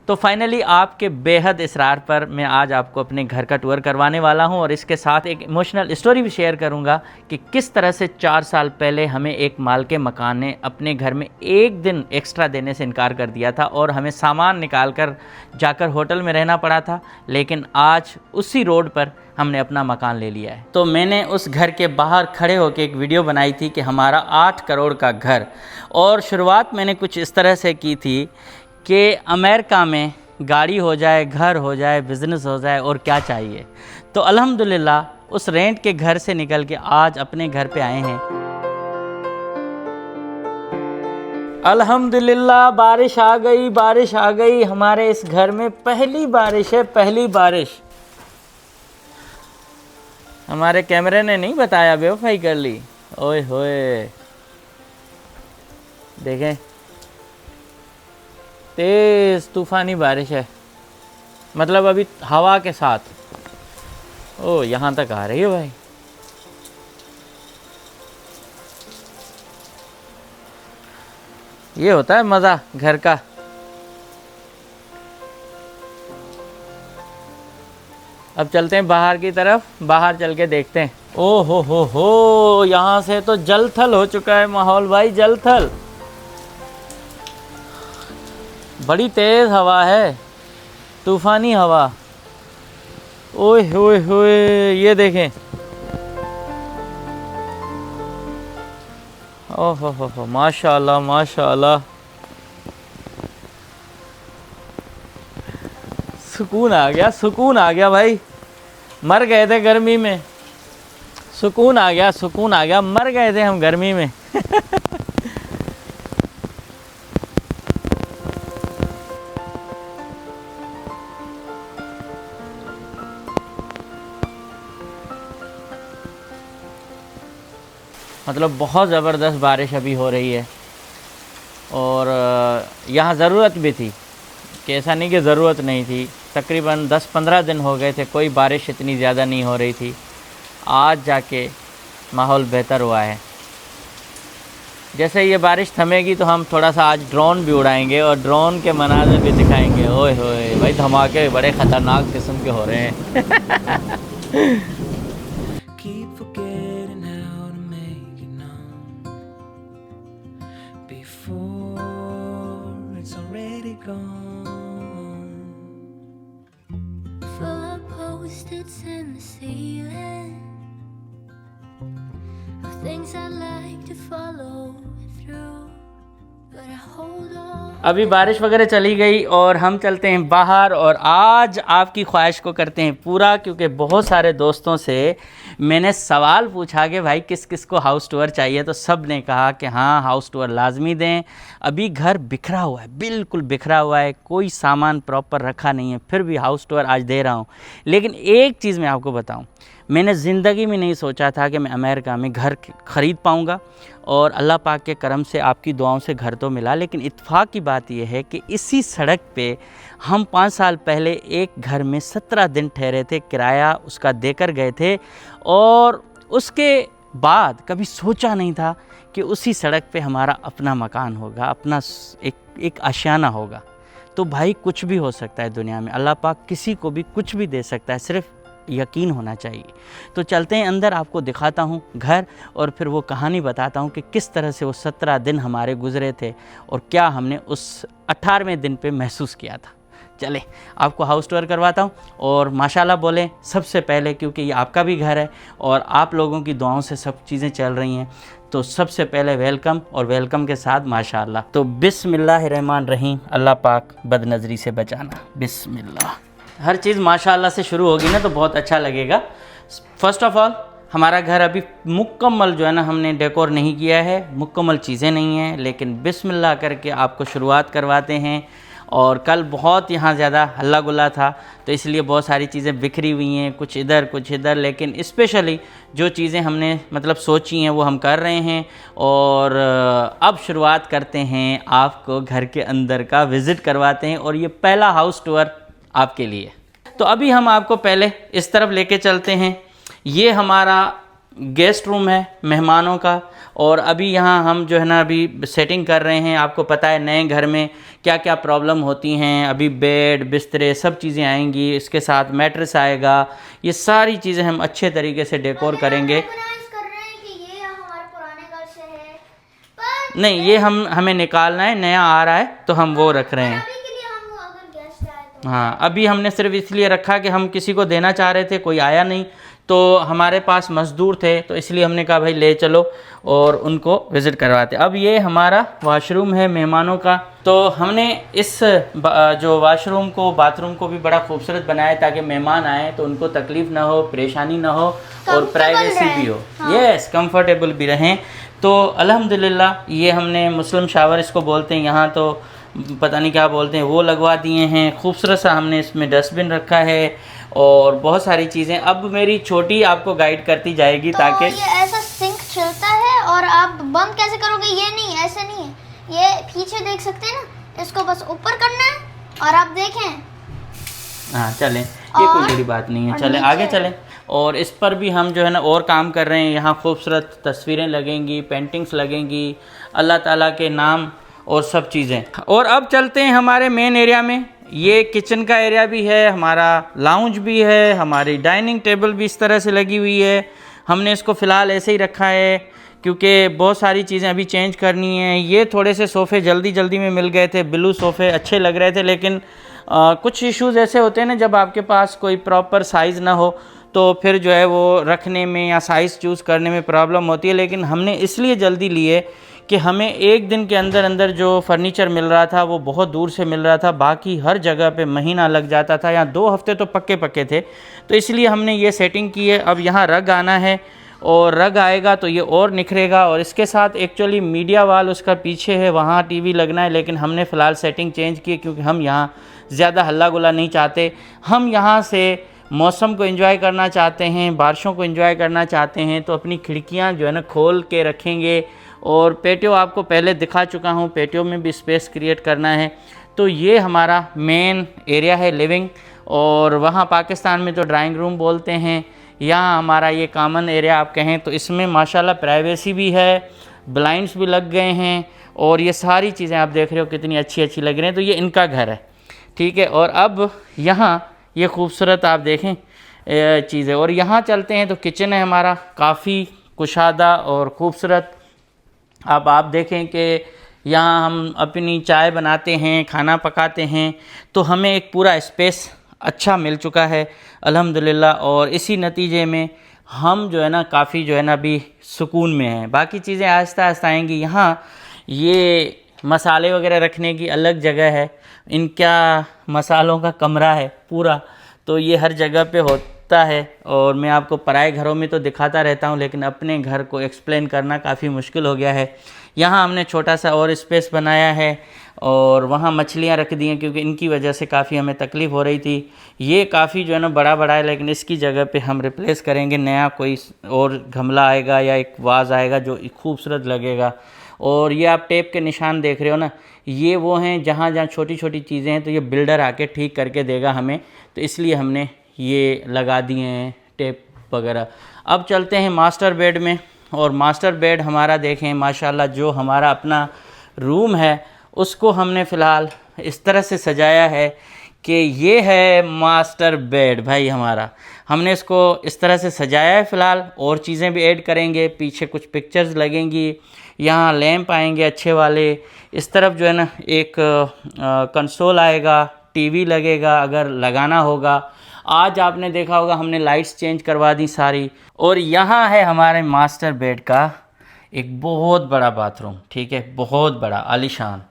तो फाइनली आपके बेहद इसरार पर मैं आज आपको अपने घर का टूर करवाने वाला हूं और इसके साथ एक इमोशनल स्टोरी भी शेयर करूंगा कि किस तरह से 4 साल पहले हमें एक मालिक मकान ने अपने घर में एक दिन एक्स्ट्रा देने से इनकार कर दिया था और हमें सामान निकाल कर जाकर होटल में रहना पड़ा था, लेकिन आज उसी रोड पर हमने अपना मकान ले लिया है। तो मैंने उस घर के बाहर खड़े होकर एक वीडियो बनाई थी कि हमारा 8 करोड़ का घर, और शुरुआत मैंने कुछ इस तरह से की थी कि अमेरिका में गाड़ी हो जाए, घर हो जाए, बिज़नेस हो जाए और क्या चाहिए। तो अल्हम्दुलिल्लाह उस रेंट के घर से निकल के आज अपने घर पे आए हैं। अल्हम्दुलिल्लाह बारिश आ गई, बारिश आ गई। हमारे इस घर में पहली बारिश है, पहली बारिश। हमारे कैमरे ने नहीं बताया, बेवफाई कर ली। ओए होए, देखें तेज़ तूफ़ानी बारिश है, मतलब अभी हवा के साथ। ओ यहाँ तक आ रही है भाई। ये होता है मज़ा घर का। अब चलते हैं बाहर की तरफ, बाहर चल के देखते हैं। ओ हो, यहाँ से तो जल थल हो चुका है माहौल भाई, जल थल। बड़ी तेज़ हवा है, तूफ़ानी हवा। ओए होए होए, ये देखें। ओह हो, माशाल्लाह माशाल्लाह। सुकून आ गया, सुकून आ गया भाई। मर गए थे गर्मी में, सुकून आ गया, सुकून आ गया। मर गए थे हम गर्मी में। मतलब बहुत ज़बरदस्त बारिश अभी हो रही है और यहाँ ज़रूरत भी थी, कि ऐसा नहीं कि ज़रूरत नहीं थी। तकरीबन 10-15 दिन हो गए थे, कोई बारिश इतनी ज़्यादा नहीं हो रही थी। आज जाके माहौल बेहतर हुआ है। जैसे ये बारिश थमेगी तो हम थोड़ा सा आज ड्रोन भी उड़ाएंगे और ड्रोन के मनाज़र भी दिखाएंगे। ओए होए भाई, धमाके बड़े ख़तरनाक किस्म के हो रहे हैं। अभी बारिश वगैरह चली गई और हम चलते हैं बाहर और आज आपकी ख्वाहिश को करते हैं पूरा, क्योंकि बहुत सारे दोस्तों से मैंने सवाल पूछा कि भाई किस किस को हाउस टूर चाहिए, तो सब ने कहा कि हाँ हाउस टूर लाजमी दें। अभी घर बिखरा हुआ है, बिल्कुल बिखरा हुआ है, कोई सामान प्रॉपर रखा नहीं है, फिर भी हाउस टूर आज दे रहा हूँ। लेकिन एक चीज़ मैं आपको बताऊँ, मैंने ज़िंदगी में नहीं सोचा था कि मैं अमेरिका में घर ख़रीद पाऊँगा, और अल्लाह पाक के करम से आपकी दुआओं से घर तो मिला। लेकिन इत्तेफाक की बात यह है कि इसी सड़क पे हम 5 साल पहले एक घर में 17 दिन ठहरे थे, किराया उसका देकर गए थे, और उसके बाद कभी सोचा नहीं था कि उसी सड़क पे हमारा अपना मकान होगा, अपना एक आशियाना होगा। तो भाई कुछ भी हो सकता है दुनिया में, अल्लाह पाक किसी को भी कुछ भी दे सकता है, सिर्फ़ यकीन होना चाहिए। तो चलते हैं अंदर, आपको दिखाता हूँ घर और फिर वो कहानी बताता हूँ कि किस तरह से वो 17 दिन हमारे गुज़रे थे और क्या हमने उस 18वें दिन पे महसूस किया था। चले आपको हाउस टूर करवाता हूँ और माशाल्लाह बोलें सबसे पहले, क्योंकि ये आपका भी घर है और आप लोगों की दुआओं से सब चीज़ें चल रही हैं। तो सबसे पहले वेलकम, और वेलकम के साथ माशाल्लाह। तो बिस्मिल्लाहिर्रहमानिर्रहीम, अल्लाह पाक बदनज़री से बचाना। बिस्मिल्लाह। हर चीज़ माशाल्लाह से शुरू होगी ना तो बहुत अच्छा लगेगा। फ़र्स्ट ऑफ़ ऑल हमारा घर अभी मुकम्मल जो है ना, हमने डेकोर नहीं किया है, मुकम्मल चीज़ें नहीं हैं, लेकिन बिस्मिल्लाह करके आपको शुरुआत करवाते हैं। और कल बहुत यहाँ ज़्यादा हल्ला गुल्ला था, तो इसलिए बहुत सारी चीज़ें बिखरी हुई हैं, कुछ इधर कुछ इधर, लेकिन स्पेशली जो चीज़ें हमने मतलब सोची हैं वो हम कर रहे हैं। और अब शुरुआत करते हैं, आपको घर के अंदर का विज़िट करवाते हैं, और ये पहला हाउस टूर आपके लिए। तो अभी हम आपको पहले इस तरफ लेके चलते हैं। ये हमारा गेस्ट रूम है मेहमानों का, और अभी यहाँ हम जो है ना अभी सेटिंग कर रहे हैं। आपको पता है नए घर में क्या क्या प्रॉब्लम होती हैं। अभी बेड बिस्तरे सब चीज़ें आएंगी, इसके साथ मैट्रेस आएगा। ये सारी चीज़ें हम अच्छे तरीके से डेकोर करेंगे। नहीं, ये हमें निकालना है, नया आ रहा है तो हम वो रख रहे हैं। हाँ, अभी हमने सिर्फ इसलिए रखा कि हम किसी को देना चाह रहे थे, कोई आया नहीं, तो हमारे पास मज़दूर थे तो इसलिए हमने कहा भाई ले चलो और उनको विज़िट करवाते। अब ये हमारा वॉशरूम है मेहमानों का। तो हमने इस जो वॉशरूम को बाथरूम को भी बड़ा खूबसूरत बनाया ताकि मेहमान आए तो उनको तकलीफ़ ना हो, परेशानी ना हो और प्राइवेसी भी हो। यस, कंफर्टेबल भी रहें। तो अल्हम्दुलिल्लाह ये हमने मुस्लिम शावर इसको बोलते हैं, यहाँ तो पता नहीं क्या बोलते हैं, वो लगवा दिए हैं। खूबसूरत सा हमने इसमें डस्टबिन रखा है और बहुत सारी चीज़ें। अब मेरी छोटी आपको गाइड करती जाएगी तो ताकि ये ऐसा सिंक चलता है और आप बंद कैसे करोगे? ये नहीं, ऐसे नहीं है, ये पीछे देख सकते हैं ना, इसको बस ऊपर करना है और आप देखें। हाँ चलें, ये कोई बड़ी बात नहीं है, चलें आगे चलें। और इस पर भी हम जो है ना और काम कर रहे हैं। यहाँ खूबसूरत तस्वीरें लगेंगी, पेंटिंग्स लगेंगी, अल्लाह ताला के नाम और सब चीज़ें। और अब चलते हैं हमारे मेन एरिया में। ये किचन का एरिया भी है, हमारा लाउंज भी है, हमारी डाइनिंग टेबल भी इस तरह से लगी हुई है। हमने इसको फ़िलहाल ऐसे ही रखा है क्योंकि बहुत सारी चीज़ें अभी चेंज करनी है। ये थोड़े से सोफ़े जल्दी जल्दी में मिल गए थे, ब्लू सोफ़े अच्छे लग रहे थे, लेकिन कुछ इश्यूज़ ऐसे होते हैं ना, जब आपके पास कोई प्रॉपर साइज़ ना हो तो फिर जो है वो रखने में या साइज़ चूज़ करने में प्रॉब्लम होती है। लेकिन हमने इसलिए जल्दी लिए कि हमें एक दिन के अंदर अंदर जो फर्नीचर मिल रहा था वो बहुत दूर से मिल रहा था, बाकी हर जगह पे महीना लग जाता था, या 2 हफ्ते तो पक्के पक्के थे। तो इसलिए हमने ये सेटिंग की है। अब यहाँ रग आना है और रग आएगा तो ये और निखरेगा। और इसके साथ एक्चुअली मीडिया वाल उसका पीछे है, वहाँ टीवी लगना है, लेकिन हमने फ़िलहाल सेटिंग चेंज की क्योंकि हम यहाँ ज़्यादा हल्ला गुला नहीं चाहते। हम यहाँ से मौसम को एंजॉय करना चाहते हैं, बारिशों को एंजॉय करना चाहते हैं, तो अपनी खिड़कियाँ जो है ना खोल के रखेंगे। और पेटियो आपको पहले दिखा चुका हूँ, पेटियो में भी स्पेस क्रिएट करना है। तो ये हमारा मेन एरिया है लिविंग, और वहाँ पाकिस्तान में तो ड्राइंग रूम बोलते हैं। यहाँ हमारा ये कॉमन एरिया आप कहें तो इसमें माशाल्लाह प्राइवेसी भी है, ब्लाइंड्स भी लग गए हैं, और ये सारी चीज़ें आप देख रहे हो कितनी अच्छी अच्छी लग रही हैं। तो ये इनका घर है, ठीक है। और अब यहाँ ये खूबसूरत आप देखें चीज़ें। और यहाँ चलते हैं तो किचन है हमारा, काफ़ी कुशादा और ख़ूबसूरत। अब आप देखें कि यहाँ हम अपनी चाय बनाते हैं, खाना पकाते हैं, तो हमें एक पूरा स्पेस अच्छा मिल चुका है अल्हम्दुलिल्लाह। और इसी नतीजे में हम जो है ना काफ़ी जो है ना अभी सुकून में हैं। बाकी चीज़ें आहिस्ता आहिस्ता आएंगी। यहाँ ये मसाले वगैरह रखने की अलग जगह है, इनका मसालों का कमरा है पूरा, तो ये हर जगह पे होता है। और मैं आपको पराए घरों में तो दिखाता रहता हूँ, लेकिन अपने घर को एक्सप्लेन करना काफ़ी मुश्किल हो गया है। यहाँ हमने छोटा सा और स्पेस बनाया है, और वहाँ मछलियाँ रख दी हैं क्योंकि इनकी वजह से काफ़ी हमें तकलीफ़ हो रही थी। ये काफ़ी जो है ना बड़ा बड़ा है, लेकिन इसकी जगह पे हम रिप्लेस करेंगे, नया कोई और गमला आएगा या एक वाज आएगा जो खूबसूरत लगेगा। और ये आप टेप के निशान देख रहे हो ना, ये वो हैं जहाँ जहाँ छोटी छोटी चीज़ें हैं तो ये बिल्डर आके ठीक करके देगा हमें, तो इसलिए हमने ये लगा दिए हैं टेप वगैरह। अब चलते हैं मास्टर बेड में। और मास्टर बेड हमारा देखें माशाल्लाह, जो हमारा अपना रूम है उसको हमने फ़िलहाल इस तरह से सजाया है कि ये है मास्टर बेड भाई हमारा। हमने इसको इस तरह से सजाया है फ़िलहाल, और चीज़ें भी ऐड करेंगे। पीछे कुछ पिक्चर्स लगेंगी, यहाँ लैंप आएंगे अच्छे वाले, इस तरफ जो है ना एक कंसोल आएगा, टीवी लगेगा अगर लगाना होगा। आज आपने देखा होगा हमने लाइट्स चेंज करवा दी सारी। और यहाँ है हमारे मास्टर बेड का एक बहुत बड़ा बाथरूम, ठीक है, बहुत बड़ा आलीशान,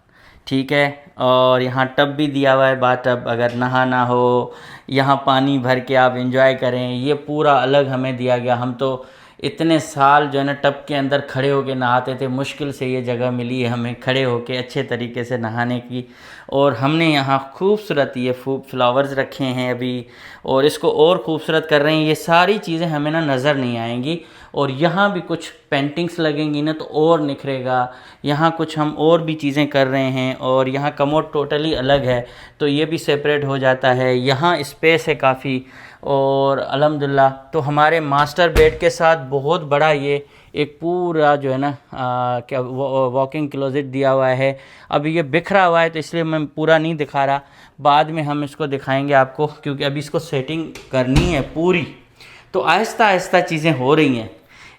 ठीक है। और यहाँ टब भी दिया हुआ है, बाथ टब, अगर नहाना हो यहाँ पानी भर के आप एंजॉय करें, ये पूरा अलग हमें दिया गया। हम तो इतने साल जो है ना टब के अंदर खड़े होके नहाते थे, मुश्किल से ये जगह मिली है हमें खड़े होके अच्छे तरीके से नहाने की। और हमने यहाँ खूबसूरत ये फ्लावर्स रखे हैं अभी, और इसको और खूबसूरत कर रहे हैं। ये सारी चीज़ें हमें ना नज़र नहीं आएंगी, और यहाँ भी कुछ पेंटिंग्स लगेंगी ना तो और निखरेगा। यहाँ कुछ हम और भी चीज़ें कर रहे हैं और यहाँ कमोड टोटली अलग है तो ये भी सेपरेट हो जाता है। यहाँ स्पेस है काफ़ी और अल्हम्दुलिल्लाह। तो हमारे मास्टर बेड के साथ बहुत बड़ा ये एक पूरा जो है ना क्या वॉकिंग क्लोजेट दिया हुआ है। अभी ये बिखरा हुआ है तो इसलिए मैं पूरा नहीं दिखा रहा, बाद में हम इसको दिखाएंगे आपको, क्योंकि अभी इसको सेटिंग करनी है पूरी। तो आहिस्ता आहिस्ता चीज़ें हो रही हैं,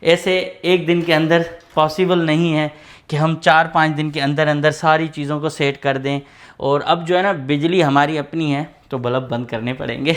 ऐसे एक दिन के अंदर पॉसिबल नहीं है कि हम 4-5 दिन के अंदर अंदर सारी चीज़ों को सेट कर दें। और अब जो है ना बिजली हमारी अपनी है तो बल्ब बंद करने पड़ेंगे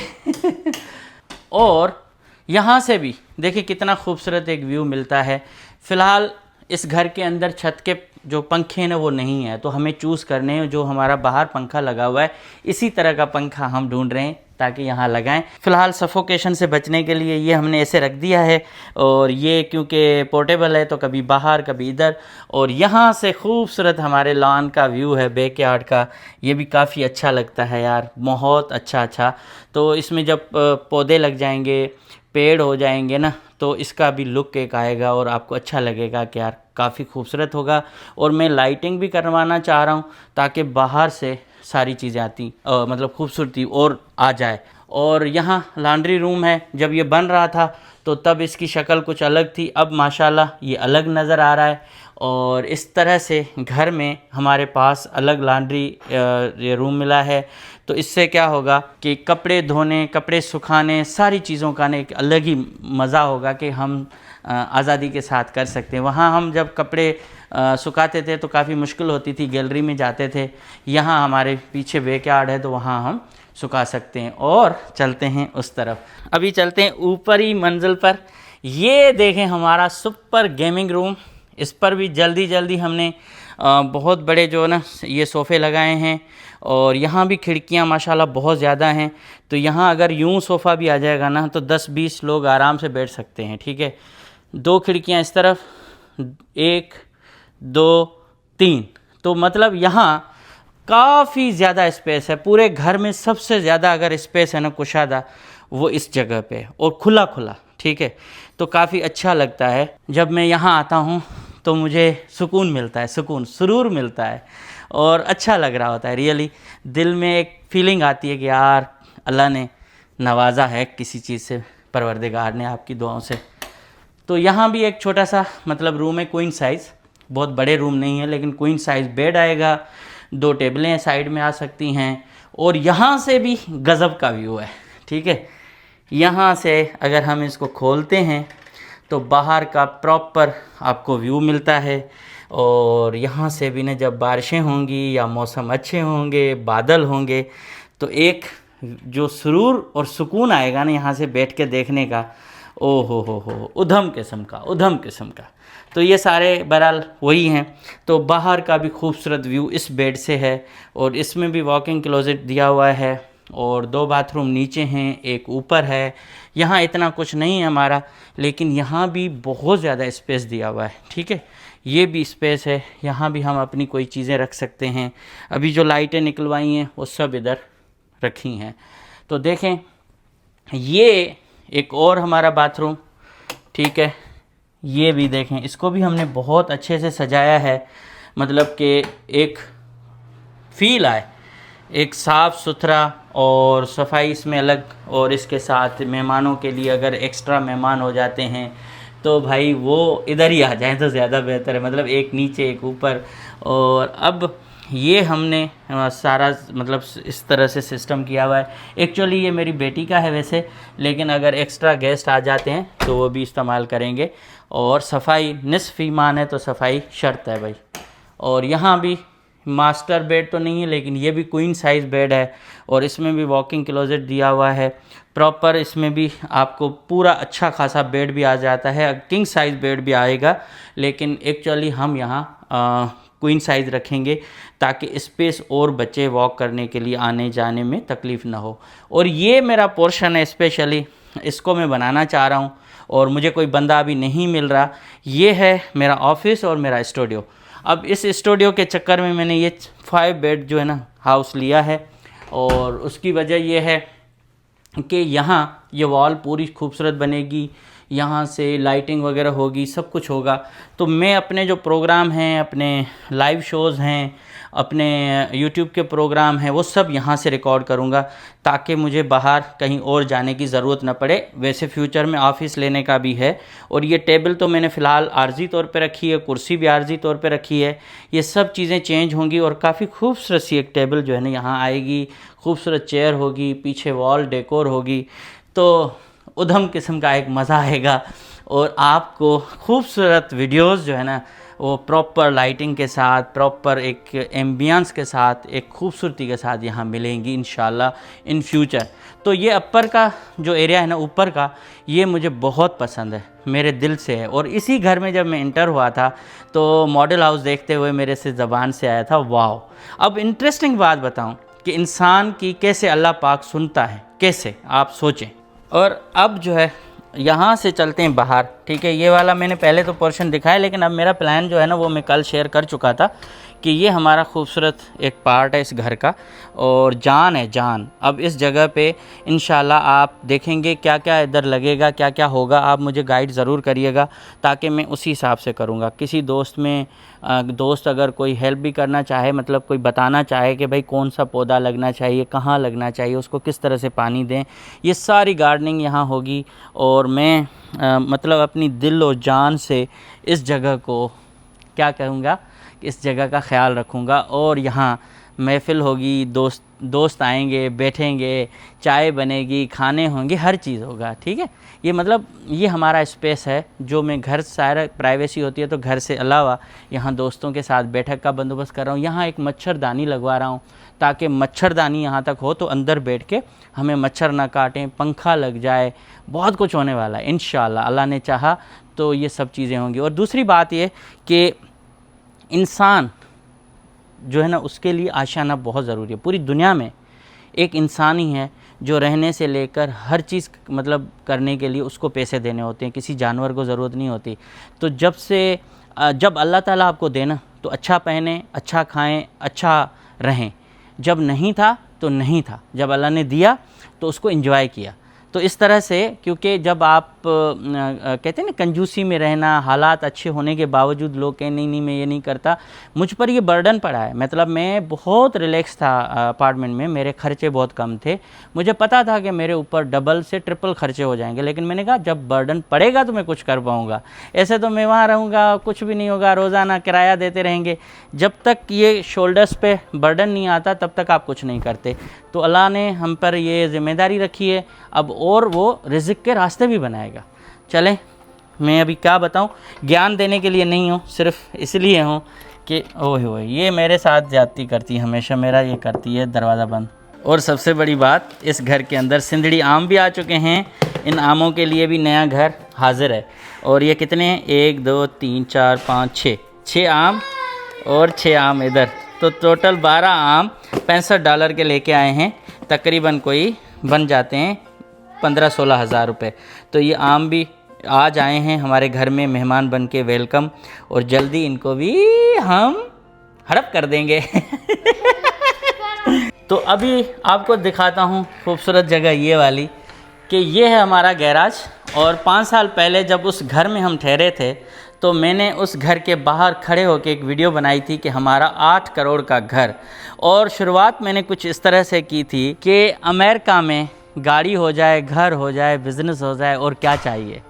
और यहाँ से भी देखिए कितना खूबसूरत एक व्यू मिलता है। फ़िलहाल इस घर के अंदर छत के जो पंखे हैं ना वो नहीं है, तो हमें चूज़ करने हैं। जो हमारा बाहर पंखा लगा हुआ है इसी तरह का पंखा हम ढूंढ रहे हैं ताकि यहाँ लगाएं। फ़िलहाल सफोकेशन से बचने के लिए ये हमने ऐसे रख दिया है और ये क्योंकि पोर्टेबल है तो कभी बाहर कभी इधर। और यहाँ से खूबसूरत हमारे लॉन का व्यू है, बैकयार्ड का, ये भी काफ़ी अच्छा लगता है यार, बहुत अच्छा। तो इसमें जब पौधे लग जाएंगे, पेड़ हो जाएंगे ना, तो इसका भी लुक एक आएगा और आपको अच्छा लगेगा कि यार काफ़ी खूबसूरत होगा। और मैं लाइटिंग भी करवाना चाह रहा हूँ ताकि बाहर से सारी चीज़ें आती मतलब खूबसूरती और आ जाए। और यहाँ लॉन्ड्री रूम है, जब ये बन रहा था तो तब इसकी शक्ल कुछ अलग थी, अब माशाल्लाह ये अलग नज़र आ रहा है। और इस तरह से घर में हमारे पास अलग लॉन्ड्री ये रूम मिला है। तो इससे क्या होगा कि कपड़े धोने, कपड़े सुखाने, सारी चीज़ों का एक अलग ही मज़ा होगा कि हम आज़ादी के साथ कर सकते हैं। वहाँ हम जब कपड़े सुखाते थे तो काफ़ी मुश्किल होती थी, गैलरी में जाते थे। यहाँ हमारे पीछे बैकयार्ड है तो वहाँ हम सुखा सकते हैं। और चलते हैं उस तरफ, अभी चलते हैं ऊपरी मंजिल पर। ये देखें हमारा सुपर गेमिंग रूम, इस पर भी जल्दी हमने बहुत बड़े जो ना ये सोफ़े लगाए हैं। और यहाँ भी खिड़कियाँ माशाल्लाह बहुत ज़्यादा हैं, तो यहाँ अगर यूँ सोफ़ा भी आ जाएगा ना तो 10-20 लोग आराम से बैठ सकते हैं, ठीक है। 2 खिड़कियाँ इस तरफ, 1 2 3, तो मतलब यहाँ काफ़ी ज़्यादा स्पेस है। पूरे घर में सबसे ज़्यादा अगर स्पेस है ना कुशादा, वो इस जगह पे और खुला, ठीक है। तो काफ़ी अच्छा लगता है जब मैं यहाँ आता हूँ तो मुझे सुकून मिलता है, सुरूर मिलता है और अच्छा लग रहा होता है। रियली दिल में एक फीलिंग आती है कि यार अल्लाह ने नवाजा है किसी चीज़ से, परवरदिगार ने आपकी दुआओं से। तो यहाँ भी एक छोटा सा मतलब रूम है, क्वीन साइज़, बहुत बड़े रूम नहीं है लेकिन क्वीन साइज़ बेड आएगा, 2 टेबलें साइड में आ सकती हैं। और यहाँ से भी गज़ब का व्यू है, ठीक है। यहाँ से अगर हम इसको खोलते हैं तो बाहर का प्रॉपर आपको व्यू मिलता है। और यहाँ से भी ना जब बारिशें होंगी या मौसम अच्छे होंगे, बादल होंगे, तो एक जो सुरूर और सुकून आएगा ना यहाँ से बैठ के देखने का, ओ हो उधम किस्म का। तो ये सारे बहरहाल वही हैं। तो बाहर का भी खूबसूरत व्यू इस बेड से है और इसमें भी वॉकिंग क्लोजेट दिया हुआ है और 2 बाथरूम नीचे हैं, एक ऊपर है। यहाँ इतना कुछ नहीं है हमारा, लेकिन यहाँ भी बहुत ज़्यादा स्पेस दिया हुआ है, ठीक है। ये भी स्पेस है, यहाँ भी हम अपनी कोई चीज़ें रख सकते हैं। अभी जो लाइटें निकलवाई हैं वो सब इधर रखी हैं। तो देखें ये एक और हमारा बाथरूम, ठीक है। ये भी देखें, इसको भी हमने बहुत अच्छे से सजाया है, मतलब कि एक फ़ील आए, एक साफ़ सुथरा और सफाई इसमें अलग। और इसके साथ मेहमानों के लिए अगर एक्स्ट्रा मेहमान हो जाते हैं तो भाई वो इधर ही आ जाएं तो ज़्यादा बेहतर है, मतलब एक नीचे एक ऊपर। और अब ये हमने सारा मतलब इस तरह से सिस्टम किया हुआ है। एक्चुअली ये मेरी बेटी का है वैसे, लेकिन अगर एक्स्ट्रा गेस्ट आ जाते हैं तो वो भी इस्तेमाल करेंगे। और सफाई निस्फ़ ईमान है तो सफाई शर्त है भाई। और यहाँ भी मास्टर बेड तो नहीं है लेकिन ये भी क्वीन साइज़ बेड है और इसमें भी वॉकिंग क्लोजेट दिया हुआ है प्रॉपर। इसमें भी आपको पूरा अच्छा खासा बेड भी आ जाता है, किंग साइज़ बेड भी आएगा, लेकिन एक्चुअली हम यहाँ क्वीन साइज़ रखेंगे ताकि स्पेस और बचे वॉक करने के लिए, आने जाने में तकलीफ़ ना हो। और ये मेरा पोर्शन है स्पेशली, इसको मैं बनाना चाह रहा हूँ और मुझे कोई बंदा अभी नहीं मिल रहा। ये है मेरा ऑफिस और मेरा स्टूडियो। अब इस स्टूडियो के चक्कर में मैंने ये 5 बेड जो है ना हाउस लिया है और उसकी वजह ये है कि यहाँ ये वॉल पूरी खूबसूरत बनेगी, यहाँ से लाइटिंग वगैरह होगी, सब कुछ होगा। तो मैं अपने जो प्रोग्राम हैं, अपने लाइव शोज़ हैं, अपने यूट्यूब के प्रोग्राम हैं, वो सब यहाँ से रिकॉर्ड करूँगा ताकि मुझे बाहर कहीं और जाने की ज़रूरत न पड़े। वैसे फ्यूचर में ऑफ़िस लेने का भी है। और ये टेबल तो मैंने फ़िलहाल आर्जी तौर पे रखी है, कुर्सी भी आर्जी तौर पे रखी है। ये सब चीज़ें चेंज होंगी और काफ़ी खूबसूरत सी एक टेबल जो है ना यहाँ आएगी, खूबसूरत चेयर होगी, पीछे वॉल डेकोर होगी, तो उधम किस्म का एक मज़ा आएगा। और आपको खूबसूरत वीडियोस जो है ना वो प्रॉपर लाइटिंग के साथ, प्रॉपर एक एम्बियंस के साथ, एक खूबसूरती के साथ यहाँ मिलेंगी इंशाल्लाह इन फ्यूचर। तो ये अपर का जो एरिया है ना, ऊपर का, ये मुझे बहुत पसंद है, मेरे दिल से है। और इसी घर में जब मैं इंटर हुआ था तो मॉडल हाउस देखते हुए मेरे से ज़बान से आया था वाओ। अब इंटरेस्टिंग बात बताऊँ कि इंसान की कैसे अल्लाह पाक सुनता है, कैसे, आप सोचें। और अब जो है यहाँ से चलते हैं बाहर, ठीक है। ये वाला मैंने पहले तो पोर्शन दिखाया, लेकिन अब मेरा प्लान जो है ना वो मैं कल शेयर कर चुका था कि ये हमारा खूबसूरत एक पार्ट है इस घर का, और जान है जान। अब इस जगह पे इंशाल्लाह आप देखेंगे क्या क्या इधर लगेगा, क्या क्या होगा। आप मुझे गाइड ज़रूर करिएगा ताकि मैं उसी हिसाब से करूँगा। किसी दोस्त अगर कोई हेल्प भी करना चाहे, मतलब कोई बताना चाहे कि भाई कौन सा पौधा लगना चाहिए, कहाँ लगना चाहिए, उसको किस तरह से पानी दें, ये सारी गार्डनिंग यहाँ होगी। और मैं मतलब अपनी दिल और जान से इस जगह को क्या कहूँगा, इस जगह का ख्याल रखूँगा। और यहाँ महफ़िल होगी, दोस्त आएंगे, बैठेंगे, चाय बनेगी, खाने होंगे, हर चीज़ होगा, ठीक है। ये मतलब ये हमारा स्पेस है जो मैं घर, सारा प्राइवेसी होती है तो घर से अलावा यहाँ दोस्तों के साथ बैठक का बंदोबस्त कर रहा हूँ। यहाँ एक मच्छरदानी लगवा रहा हूँ ताकि मच्छरदानी यहाँ तक हो तो अंदर बैठ के हमें मच्छर ना काटें, पंखा लग जाए, बहुत कुछ होने वाला है इंशाल्लाह। अल्लाह ने चाहा तो ये सब चीज़ें होंगी। और दूसरी बात ये कि इंसान जो है ना उसके लिए आशियाना बहुत ज़रूरी है। पूरी दुनिया में एक इंसान ही है जो रहने से लेकर हर चीज़ मतलब करने के लिए उसको पैसे देने होते हैं, किसी जानवर को ज़रूरत नहीं होती। तो जब अल्लाह ताला आपको देना तो अच्छा पहने, अच्छा खाएं, अच्छा रहें। जब नहीं था तो नहीं था, जब अल्लाह ने दिया तो उसको एंजॉय किया। तो इस तरह से, क्योंकि जब आप कहते हैं ना कंजूसी में रहना, हालात अच्छे होने के बावजूद लोग कहें नहीं नहीं मैं ये नहीं करता, मुझ पर ये बर्डन पड़ा है। मतलब मैं बहुत रिलैक्स था अपार्टमेंट में, मेरे खर्चे बहुत कम थे, मुझे पता था कि मेरे ऊपर डबल से ट्रिपल खर्चे हो जाएंगे, लेकिन मैंने कहा जब बर्डन पड़ेगा तो मैं कुछ कर पाऊँगा। ऐसे तो मैं वहाँ रहूँगा, कुछ भी नहीं होगा, रोज़ाना किराया देते रहेंगे। जब तक ये शोल्डर्स पे बर्डन नहीं आता तब तक आप कुछ नहीं करते। तो अल्लाह ने हम पर ये ज़िम्मेदारी रखी है अब, और वो रिज़्क़ के रास्ते भी बनाएगा। चलें, मैं अभी क्या बताऊं, ज्ञान देने के लिए नहीं हूं, सिर्फ इसलिए हूं कि ओह ये मेरे साथ ज़्यादती करती है, हमेशा मेरा ये करती है दरवाज़ा बंद। और सबसे बड़ी बात, इस घर के अंदर सिंदड़ी आम भी आ चुके हैं। इन आमों के लिए भी नया घर हाजिर है। और ये कितने हैं, 1 2 3 4 5 6 आम और 6 आम इधर, तो टोटल 12 आम $65 के लेके आए हैं। तकरीबन कोई बन जाते हैं 15-16 हज़ार रुपये। तो ये आम भी आज आए हैं हमारे घर में मेहमान बन के, वेलकम। और जल्दी इनको भी हम हड़प कर देंगे। तो अभी आपको दिखाता हूँ खूबसूरत जगह ये वाली, कि ये है हमारा गैराज। और 5 साल पहले जब उस घर में हम ठहरे थे तो मैंने उस घर के बाहर खड़े होकर एक वीडियो बनाई थी कि हमारा 8 करोड़ का घर। और शुरुआत मैंने कुछ इस तरह से की थी कि अमेरिका में गाड़ी हो जाए, घर हो जाए, बिज़नेस हो जाए, और क्या चाहिए।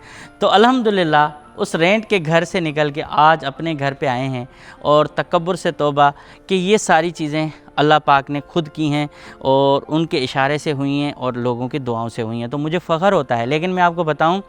तो अल्हम्दुलिल्लाह उस रेंट के घर से निकल के आज अपने घर पे आए हैं। और तकब्बुर से तौबा कि ये सारी चीज़ें अल्लाह पाक ने खुद की हैं और उनके इशारे से हुई हैं और लोगों की दुआओं से हुई हैं। तो मुझे फ़ख्र होता है। लेकिन मैं आपको बताऊं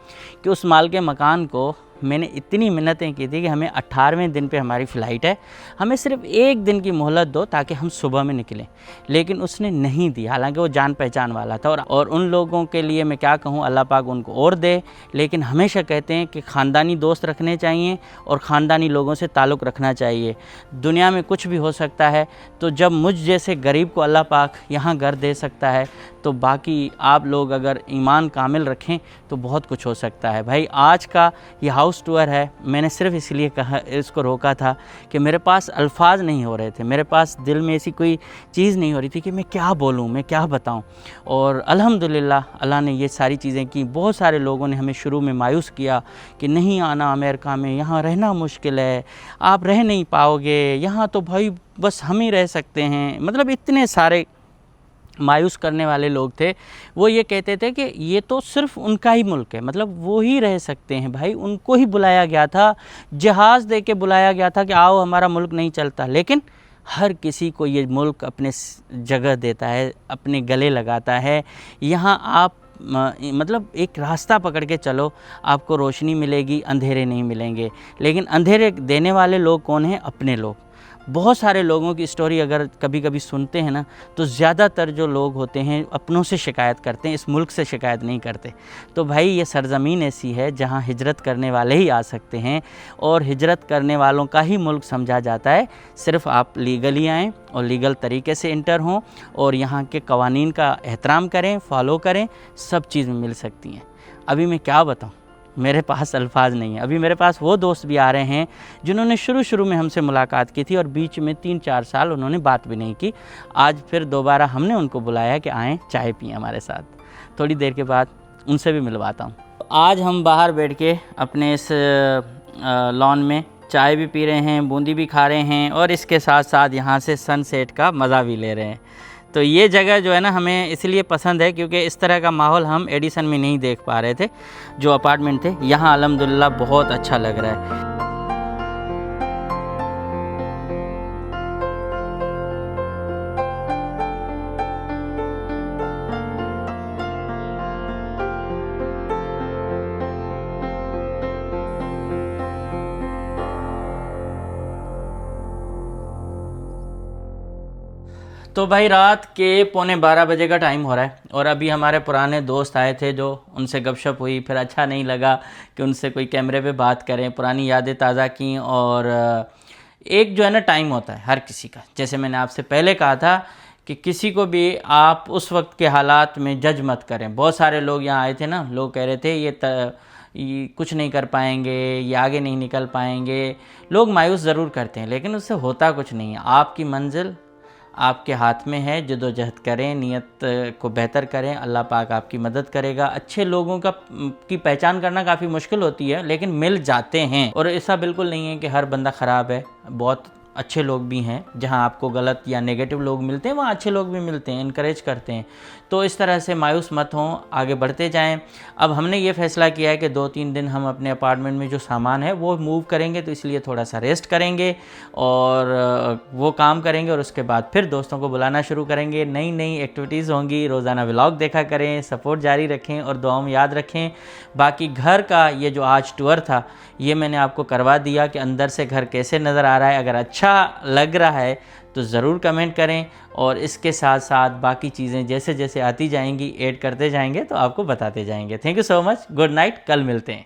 कि उस माल के मकान को मैंने इतनी मिन्नतें की थी कि हमें 18वें दिन पे हमारी फ़्लाइट है, हमें सिर्फ 1 दिन की मोहलत दो ताकि हम सुबह में निकलें। लेकिन उसने नहीं दी, हालांकि वो जान पहचान वाला था। और उन लोगों के लिए मैं क्या कहूँ, अल्लाह पाक उनको और दे। लेकिन हमेशा कहते हैं कि ख़ानदानी दोस्त रखने चाहिए और ख़ानदानी लोगों से ताल्लुक़ रखना चाहिए। दुनिया में कुछ भी हो सकता है, तो जब मुझ जैसे गरीब को अल्लाह पाक यहाँ घर दे सकता है तो बाकी आप लोग अगर ईमान कामिल रखें तो बहुत कुछ हो सकता है। भाई आज का ये हाउस हाउस टूर है, मैंने सिर्फ इसलिए कहा, इसको रोका था कि मेरे पास अल्फाज नहीं हो रहे थे, मेरे पास दिल में ऐसी कोई चीज़ नहीं हो रही थी कि मैं क्या बोलूँ, मैं क्या बताऊँ। और अल्हम्दुलिल्लाह अल्लाह ने ये सारी चीज़ें की। बहुत सारे लोगों ने हमें शुरू में मायूस किया कि नहीं आना अमेरिका में, यहाँ रहना मुश्किल है, आप रह नहीं पाओगे, यहाँ तो भाई बस हम ही रह सकते हैं। मतलब इतने सारे मायूस करने वाले लोग थे। वो ये कहते थे कि ये तो सिर्फ उनका ही मुल्क है, मतलब वो ही रह सकते हैं। भाई उनको ही बुलाया गया था, जहाज़ दे के बुलाया गया था कि आओ हमारा मुल्क नहीं चलता। लेकिन हर किसी को ये मुल्क अपने जगह देता है, अपने गले लगाता है। यहाँ आप मतलब एक रास्ता पकड़ के चलो, आपको रोशनी मिलेगी, अंधेरे नहीं मिलेंगे। लेकिन अंधेरे देने वाले लोग कौन हैं? अपने लोग। बहुत सारे लोगों की स्टोरी अगर कभी कभी सुनते हैं ना, तो ज़्यादातर जो लोग होते हैं अपनों से शिकायत करते हैं, इस मुल्क से शिकायत नहीं करते। तो भाई ये सरज़मीन ऐसी है जहाँ हिजरत करने वाले ही आ सकते हैं, और हिजरत करने वालों का ही मुल्क समझा जाता है। सिर्फ़ आप लीगली आएँ और लीगल तरीके से इंटर हों और यहाँ के कवानीन का एहतराम करें, फॉलो करें, सब चीज़ मिल सकती हैं। अभी मैं क्या बताऊँ, मेरे पास अल्फाज नहीं है। अभी मेरे पास वो दोस्त भी आ रहे हैं जिन्होंने शुरू में हमसे मुलाकात की थी और बीच में 3-4 साल उन्होंने बात भी नहीं की। आज फिर दोबारा हमने उनको बुलाया कि आएँ चाय पिएं हमारे साथ। थोड़ी देर के बाद उनसे भी मिलवाता हूँ। आज हम बाहर बैठ के अपने इस लॉन में चाय भी पी रहे हैं, बूंदी भी खा रहे हैं, और इसके साथ साथ यहाँ से सनसेट का मज़ा भी ले रहे हैं। तो ये जगह जो है ना हमें इसलिए पसंद है क्योंकि इस तरह का माहौल हम एडिसन में नहीं देख पा रहे थे। जो अपार्टमेंट थे यहाँ अल्हम्दुलिल्लाह बहुत अच्छा लग रहा है। तो भाई रात के 11:45 बजे का टाइम हो रहा है, और अभी हमारे पुराने दोस्त आए थे, जो उनसे गपशप हुई। फिर अच्छा नहीं लगा कि उनसे कोई कैमरे पे बात करें, पुरानी यादें ताज़ा की। और एक जो है ना टाइम होता है हर किसी का, जैसे मैंने आपसे पहले कहा था कि किसी को भी आप उस वक्त के हालात में जज मत करें। बहुत सारे लोग यहाँ आए थे ना, लोग कह रहे थे ये कुछ नहीं कर पाएंगे, ये आगे नहीं निकल पाएंगे। लोग मायूस ज़रूर करते हैं, लेकिन उससे होता कुछ नहीं है। आपकी मंजिल आपके हाथ में है, जद्दोजहद करें, नियत को बेहतर करें, अल्लाह पाक आपकी मदद करेगा। अच्छे लोगों की पहचान करना काफ़ी मुश्किल होती है, लेकिन मिल जाते हैं। और ऐसा बिल्कुल नहीं है कि हर बंदा ख़राब है, बहुत अच्छे लोग भी हैं। जहां आपको गलत या नेगेटिव लोग मिलते हैं वहाँ अच्छे लोग भी मिलते हैं, इनकरेज करते हैं। तो इस तरह से मायूस मत हों, आगे बढ़ते जाएं। अब हमने ये फ़ैसला किया है कि 2-3 दिन हम अपने अपार्टमेंट में जो सामान है वो मूव करेंगे, तो इसलिए थोड़ा सा रेस्ट करेंगे और वो काम करेंगे, और उसके बाद फिर दोस्तों को बुलाना शुरू करेंगे। नई नई एक्टिविटीज़ होंगी, रोज़ाना व्लॉग देखा करें, सपोर्ट जारी रखें और दुआओं में याद रखें। बाकी घर का ये जो आज टूर था, ये मैंने आपको करवा दिया कि अंदर से घर कैसे नज़र आ रहा है। अगर अच्छा लग रहा है तो ज़रूर कमेंट करें, और इसके साथ साथ बाकी चीज़ें जैसे जैसे आती जाएंगी ऐड करते जाएंगे तो आपको बताते जाएंगे। Thank you so much, good night, कल मिलते हैं।